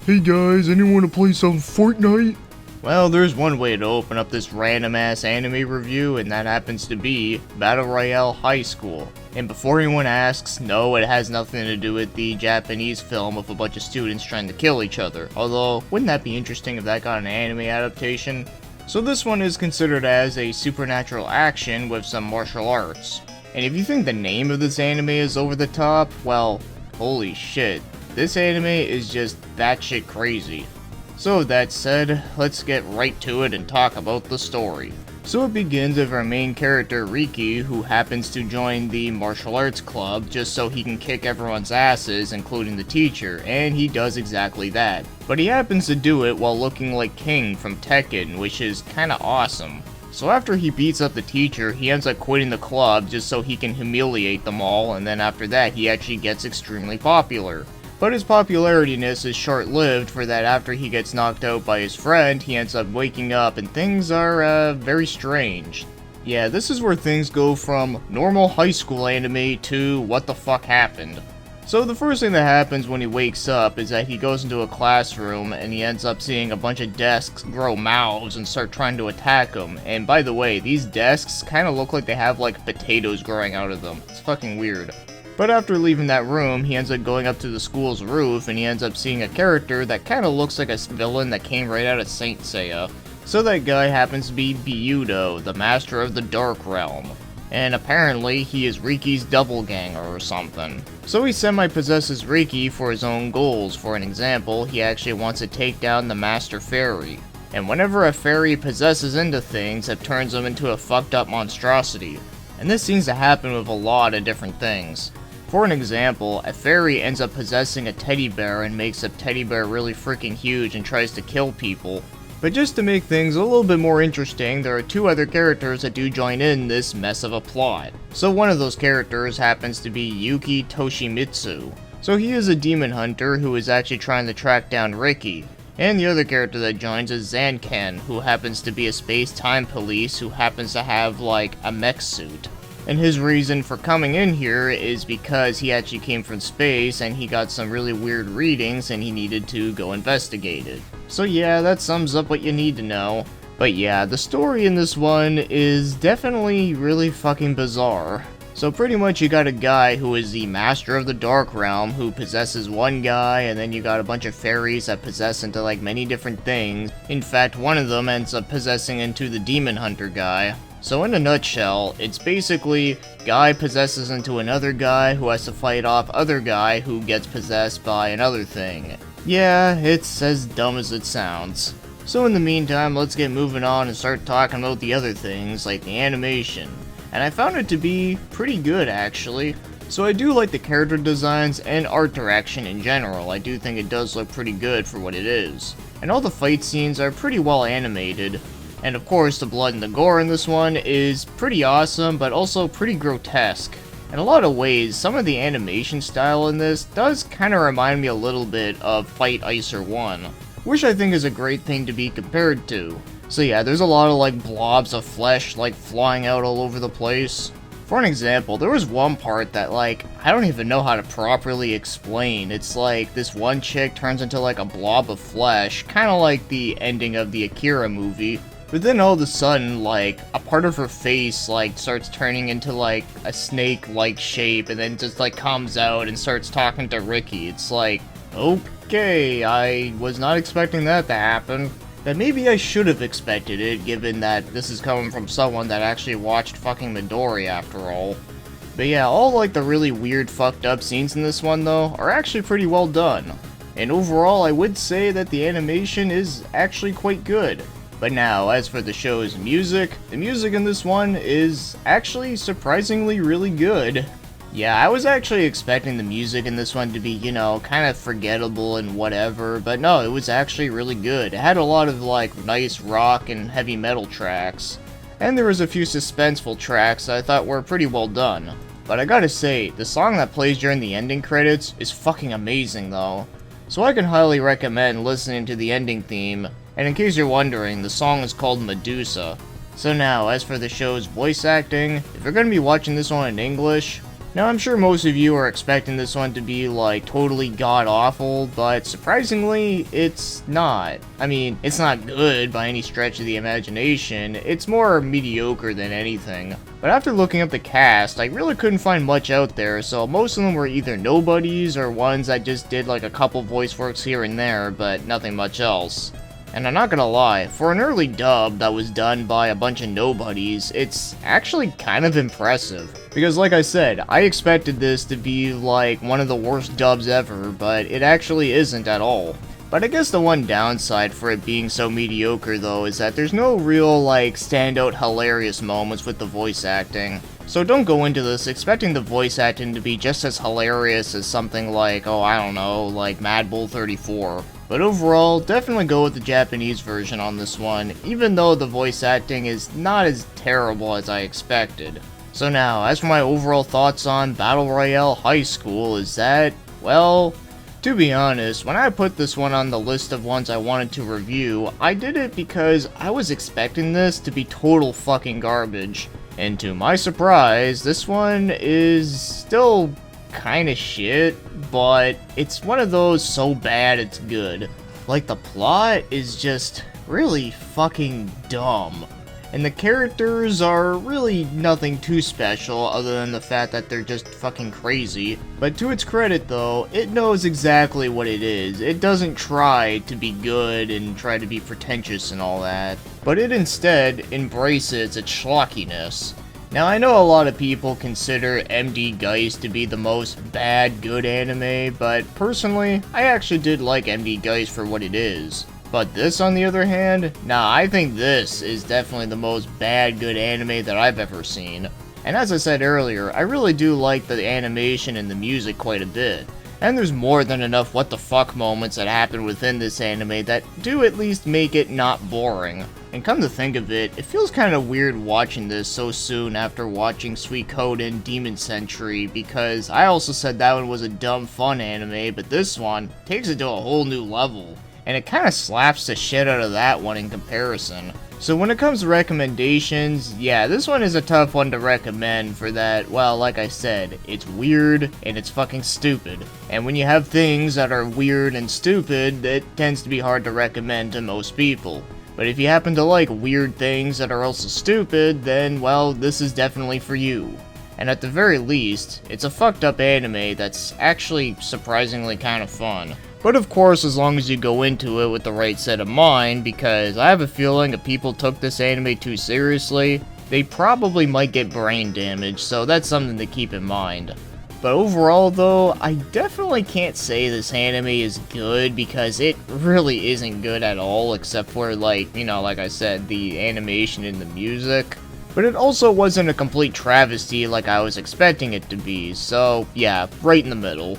Hey guys, anyone want to play some Fortnite? Well, there's one way to open up this random ass anime review, and that happens to be Battle Royale High School. And before anyone asks, no, it has nothing to do with the Japanese film of a bunch of students trying to kill each other. Although, wouldn't that be interesting if that got an anime adaptation? So this one is considered as a supernatural action with some martial arts. And if you think the name of this anime is over the top, well, holy shit. This anime is just batshit crazy. So with that said, let's get right to it and talk about the story. So it begins with our main character Riki, who happens to join the martial arts club just so he can kick everyone's asses, including the teacher, and he does exactly that. But he happens to do it while looking like King from Tekken, which is kinda awesome. So after he beats up the teacher, he ends up quitting the club just so he can humiliate them all, and then after that he actually gets extremely popular. But his popularityness is short-lived, for that after he gets knocked out by his friend, he ends up waking up and things are, very strange. Yeah, this is where things go from normal high school anime to what the fuck happened. So the first thing that happens when he wakes up is that he goes into a classroom and he ends up seeing a bunch of desks grow mouths and start trying to attack him. And by the way, these desks kinda look like they have like potatoes growing out of them. It's fucking weird. But after leaving that room, he ends up going up to the school's roof and he ends up seeing a character that kinda looks like a villain that came right out of Saint Seiya. So that guy happens to be Ichirō, the Master of the Dark Realm. And apparently, he is Riki's doppelganger or something. So he semi-possesses Riki for his own goals. For an example, he actually wants to take down the Master Fairy. And whenever a fairy possesses into things, it turns them into a fucked up monstrosity. And this seems to happen with a lot of different things. For an example, a fairy ends up possessing a teddy bear and makes a teddy bear really freaking huge and tries to kill people. But just to make things a little bit more interesting, there are two other characters that do join in this mess of a plot. So one of those characters happens to be Yuki Toshimitsu. So he is a demon hunter who is actually trying to track down Riki. And the other character that joins is Zanken, who happens to be a space-time police who happens to have like a mech suit. And his reason for coming in here is because he actually came from space and he got some really weird readings and he needed to go investigate it. So yeah, that sums up what you need to know. But yeah, the story in this one is definitely really fucking bizarre. So pretty much you got a guy who is the Master of the Dark Realm who possesses one guy, and then you got a bunch of fairies that possess into like many different things. In fact, one of them ends up possessing into the Demon Hunter guy. So in a nutshell, it's basically guy possesses into another guy who has to fight off other guy who gets possessed by another thing. Yeah, it's as dumb as it sounds. So in the meantime, let's get moving on and start talking about the other things, like the animation. And I found it to be pretty good actually. So I do like the character designs and art direction in general. I do think it does look pretty good for what it is. And all the fight scenes are pretty well animated. And of course, the blood and the gore in this one is pretty awesome, but also pretty grotesque. In a lot of ways, some of the animation style in this does kind of remind me a little bit of Fight Icer 1, which I think is a great thing to be compared to. So yeah, there's a lot of like blobs of flesh like flying out all over the place. For an example, there was one part that like, I don't even know how to properly explain. It's like this one chick turns into like a blob of flesh, kind of like the ending of the Akira movie. But then all of a sudden, like, a part of her face, like, starts turning into, like, a snake-like shape, and then just, like, comes out and starts talking to Riki. It's like, okay, I was not expecting that to happen. But maybe I should have expected it, given that this is coming from someone that actually watched fucking Midori, after all. But yeah, all, like, the really weird, fucked up scenes in this one, though, are actually pretty well done. And overall, I would say that the animation is actually quite good. But now, as for the show's music, the music in this one is actually surprisingly really good. Yeah, I was actually expecting the music in this one to be, you know, kind of forgettable and whatever, but no, it was actually really good. It had a lot of, like, nice rock and heavy metal tracks. And there was a few suspenseful tracks that I thought were pretty well done. But I gotta say, the song that plays during the ending credits is fucking amazing though. So I can highly recommend listening to the ending theme. And in case you're wondering, the song is called Medusa. So now, as for the show's voice acting, if you're going to be watching this one in English, Now, I'm sure most of you are expecting this one to be, like, totally god-awful, but surprisingly, it's not. I mean, it's not good by any stretch of the imagination, it's more mediocre than anything. But after looking up the cast, I really couldn't find much out there, so most of them were either nobodies or ones that just did like a couple voice works here and there, but nothing much else. And I'm not gonna lie, for an early dub that was done by a bunch of nobodies, it's actually kind of impressive. Because like I said, I expected this to be like one of the worst dubs ever, but it actually isn't at all. But I guess the one downside for it being so mediocre though is that there's no real like standout hilarious moments with the voice acting. So don't go into this expecting the voice acting to be just as hilarious as something like, oh I don't know, like Mad Bull 34. But overall, definitely go with the Japanese version on this one, even though the voice acting is not as terrible as I expected. So now, as for my overall thoughts on Battle Royale High School, is that, well, to be honest, when I put this one on the list of ones I wanted to review, I did it because I was expecting this to be total fucking garbage. And to my surprise, this one is still kinda shit, but it's one of those so bad it's good. Like, the plot is just really fucking dumb. And the characters are really nothing too special other than the fact that they're just fucking crazy. But to its credit though, it knows exactly what it is. It doesn't try to be good and try to be pretentious and all that. But it instead embraces its schlockiness. Now I know a lot of people consider MD Geist to be the most bad good anime, but personally, I actually did like MD Geist for what it is. But this, on the other hand, nah, I think this is definitely the most bad good anime that I've ever seen. And as I said earlier, I really do like the animation and the music quite a bit. And there's more than enough what the fuck moments that happen within this anime that do at least make it not boring. And come to think of it, it feels kind of weird watching this so soon after watching Suikoden Demon Century, because I also said that one was a dumb fun anime, but this one takes it to a whole new level. And it kind of slaps the shit out of that one in comparison. So when it comes to recommendations, yeah, this one is a tough one to recommend for that, well, like I said, it's weird and it's fucking stupid. And when you have things that are weird and stupid, it tends to be hard to recommend to most people. But if you happen to like weird things that are also stupid, then, well, this is definitely for you. And at the very least, it's a fucked up anime that's actually surprisingly kind of fun. But of course, as long as you go into it with the right set of mind, because I have a feeling if people took this anime too seriously, they probably might get brain damage, so that's something to keep in mind. But overall though, I definitely can't say this anime is good, because it really isn't good at all, except for like, you know, like I said, the animation and the music. But it also wasn't a complete travesty like I was expecting it to be, so yeah, right in the middle.